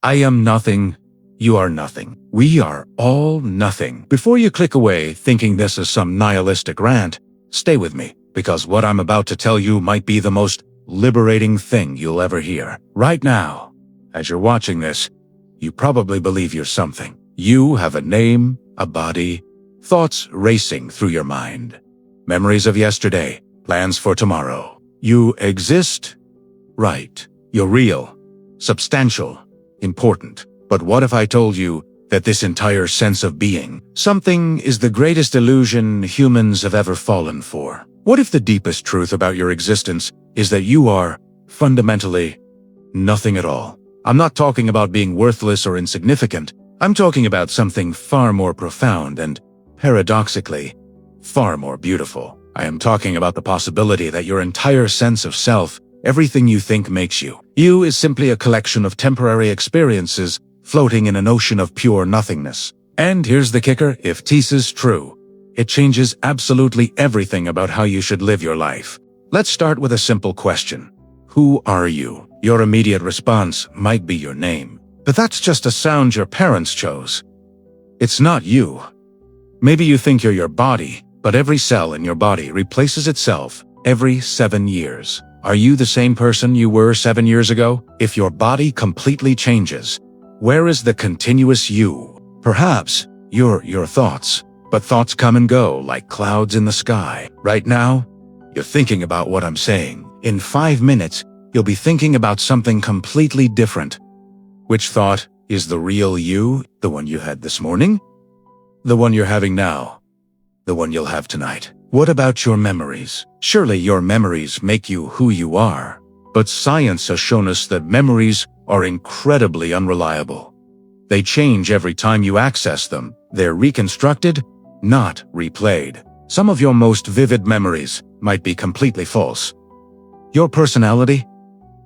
I am nothing. You are nothing. We are all nothing. Before you click away thinking this is some nihilistic rant, stay with me, because what I'm about to tell you might be the most liberating thing you'll ever hear. Right now, as you're watching this, you probably believe you're something. You have a name, a body, thoughts racing through your mind, memories of yesterday, plans for tomorrow. You exist, right? You're real, substantial, important. But what if I told you that this entire sense of being, something, is the greatest illusion humans have ever fallen for? What if the deepest truth about your existence is that you are, fundamentally, nothing at all? I'm not talking about being worthless or insignificant. I'm talking about something far more profound and, paradoxically, far more beautiful. I am talking about the possibility that your entire sense of self, everything you think makes you, is simply a collection of temporary experiences floating in an ocean of pure nothingness. And here's the kicker: if this is true, it changes absolutely everything about how you should live your life. Let's start with a simple question. Who are you? Your immediate response might be your name, but that's just a sound your parents chose. It's not you. Maybe you think you're your body, but every cell in your body replaces itself every 7 years. Are you the same person you were 7 years ago? If your body completely changes, where is the continuous you? Perhaps you're your thoughts, but thoughts come and go like clouds in the sky. Right now, you're thinking about what I'm saying. In 5 minutes, you'll be thinking about something completely different. Which thought is the real you? The one you had this morning? The one you're having now? The one you'll have tonight? What about your memories? Surely your memories make you who you are. But science has shown us that memories are incredibly unreliable. They change every time you access them. They're reconstructed, not replayed. Some of your most vivid memories might be completely false. Your personality?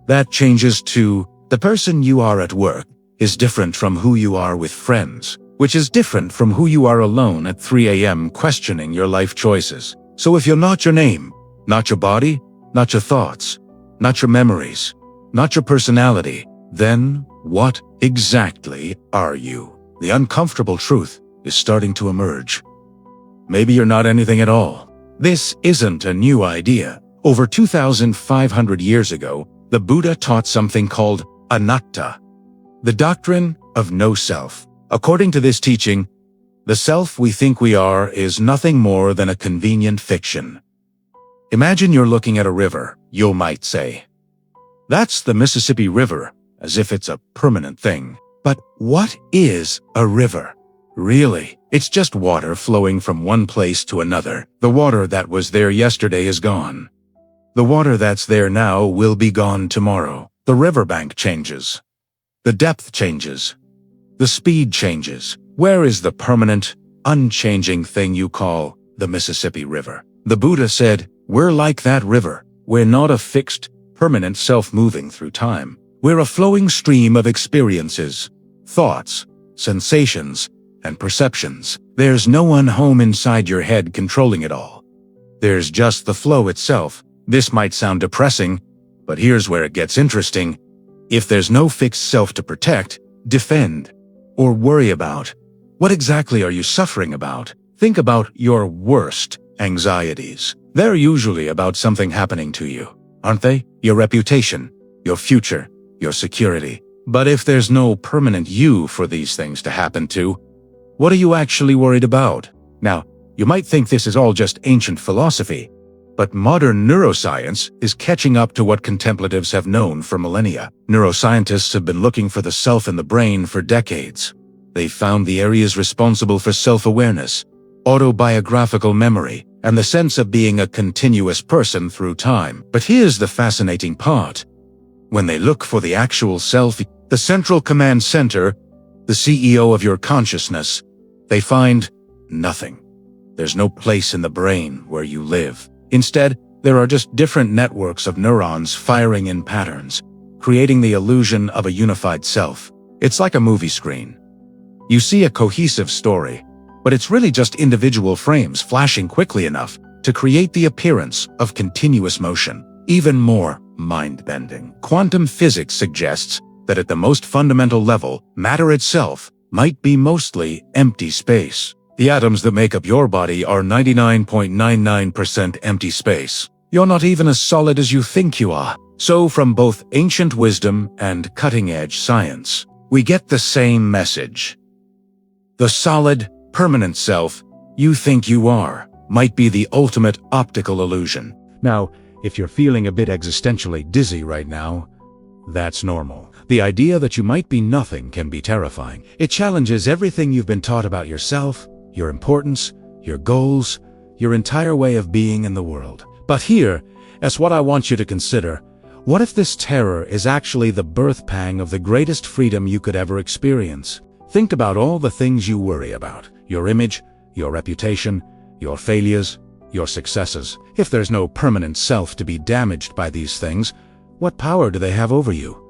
That changes too. The person you are at work is different from who you are with friends, which is different from who you are alone at 3 a.m. questioning your life choices. So if you're not your name, not your body, not your thoughts, not your memories, not your personality, then what exactly are you? The uncomfortable truth is starting to emerge. Maybe you're not anything at all. This isn't a new idea. Over 2,500 years ago, the Buddha taught something called anatta, the doctrine of no self. According to this teaching, the self we think we are is nothing more than a convenient fiction. Imagine you're looking at a river. You might say, "That's the Mississippi River," as if it's a permanent thing. But what is a river? Really, it's just water flowing from one place to another. The water that was there yesterday is gone. The water that's there now will be gone tomorrow. The riverbank changes. The depth changes. The speed changes. Where is the permanent, unchanging thing you call the Mississippi River? The Buddha said, we're like that river. We're not a fixed, permanent self moving through time. We're a flowing stream of experiences, thoughts, sensations, and perceptions. There's no one home inside your head controlling it all. There's just the flow itself. This might sound depressing, but here's where it gets interesting. If there's no fixed self to protect, defend, or worry about, what exactly are you suffering about? Think about your worst anxieties. They're usually about something happening to you, aren't they? Your reputation, your future, your security. But if there's no permanent you for these things to happen to, what are you actually worried about? Now, you might think this is all just ancient philosophy, but modern neuroscience is catching up to what contemplatives have known for millennia. Neuroscientists have been looking for the self in the brain for decades. They've found the areas responsible for self-awareness, autobiographical memory, and the sense of being a continuous person through time. But here's the fascinating part. When they look for the actual self, the central command center, the CEO of your consciousness, they find nothing. There's no place in the brain where you live. Instead, there are just different networks of neurons firing in patterns, creating the illusion of a unified self. It's like a movie screen. You see a cohesive story, but it's really just individual frames flashing quickly enough to create the appearance of continuous motion. Even more mind-bending. Quantum physics suggests that at the most fundamental level, matter itself might be mostly empty space. The atoms that make up your body are 99.99% empty space. You're not even as solid as you think you are. So from both ancient wisdom and cutting-edge science, we get the same message. The solid, permanent self you think you are might be the ultimate optical illusion. Now, if you're feeling a bit existentially dizzy right now, that's normal. The idea that you might be nothing can be terrifying. It challenges everything you've been taught about yourself, your importance, your goals, your entire way of being in the world. But here, as what I want you to consider, what if this terror is actually the birth pang of the greatest freedom you could ever experience? Think about all the things you worry about: your image, your reputation, your failures, your successes. If there's no permanent self to be damaged by these things, what power do they have over you?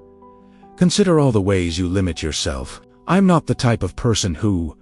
Consider all the ways you limit yourself. I'm not the type of person who...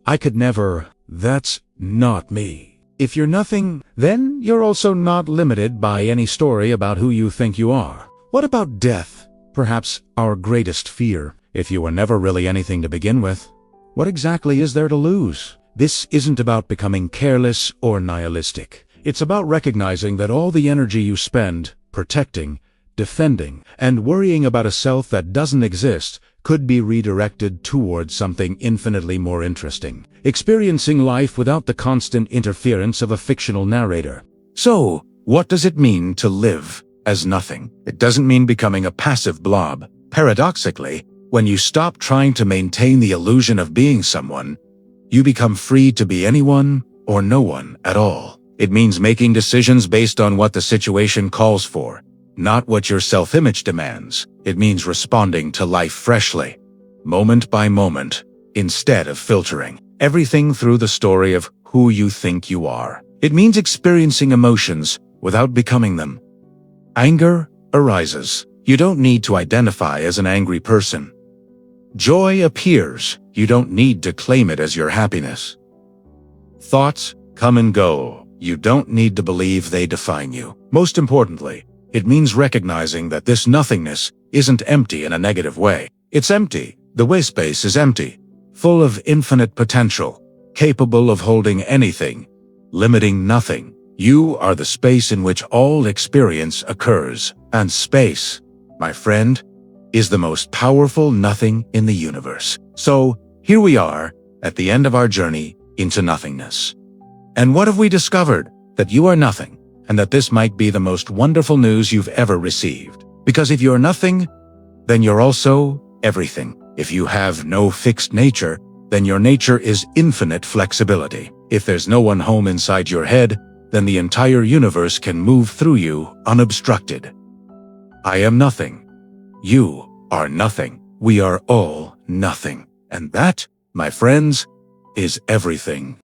I could never... That's not me. If you're nothing, then you're also not limited by any story about who you think you are. What about death? Perhaps our greatest fear. If you were never really anything to begin with, what exactly is there to lose? This isn't about becoming careless or nihilistic. It's about recognizing that all the energy you spend protecting, defending, and worrying about a self that doesn't exist could be redirected towards something infinitely more interesting. Experiencing life without the constant interference of a fictional narrator. So, what does it mean to live as nothing? It doesn't mean becoming a passive blob. Paradoxically, when you stop trying to maintain the illusion of being someone, you become free to be anyone or no one at all. It means making decisions based on what the situation calls for, not what your self-image demands. It means responding to life freshly, moment by moment, instead of filtering everything through the story of who you think you are. It means experiencing emotions without becoming them. Anger arises. You don't need to identify as an angry person. Joy appears. You don't need to claim it as your happiness. Thoughts come and go. You don't need to believe they define you. Most importantly, it means recognizing that this nothingness isn't empty in a negative way. It's empty. The way space is empty, full of infinite potential, capable of holding anything, limiting nothing. You are the space in which all experience occurs. And space, my friend, is the most powerful nothing in the universe. So, here we are, at the end of our journey into nothingness. And what have we discovered? That you are nothing, and that this might be the most wonderful news you've ever received. Because if you're nothing, then you're also everything. If you have no fixed nature, then your nature is infinite flexibility. If there's no one home inside your head, then the entire universe can move through you unobstructed. I am nothing. You are nothing. We are all nothing. And that, my friends, is everything.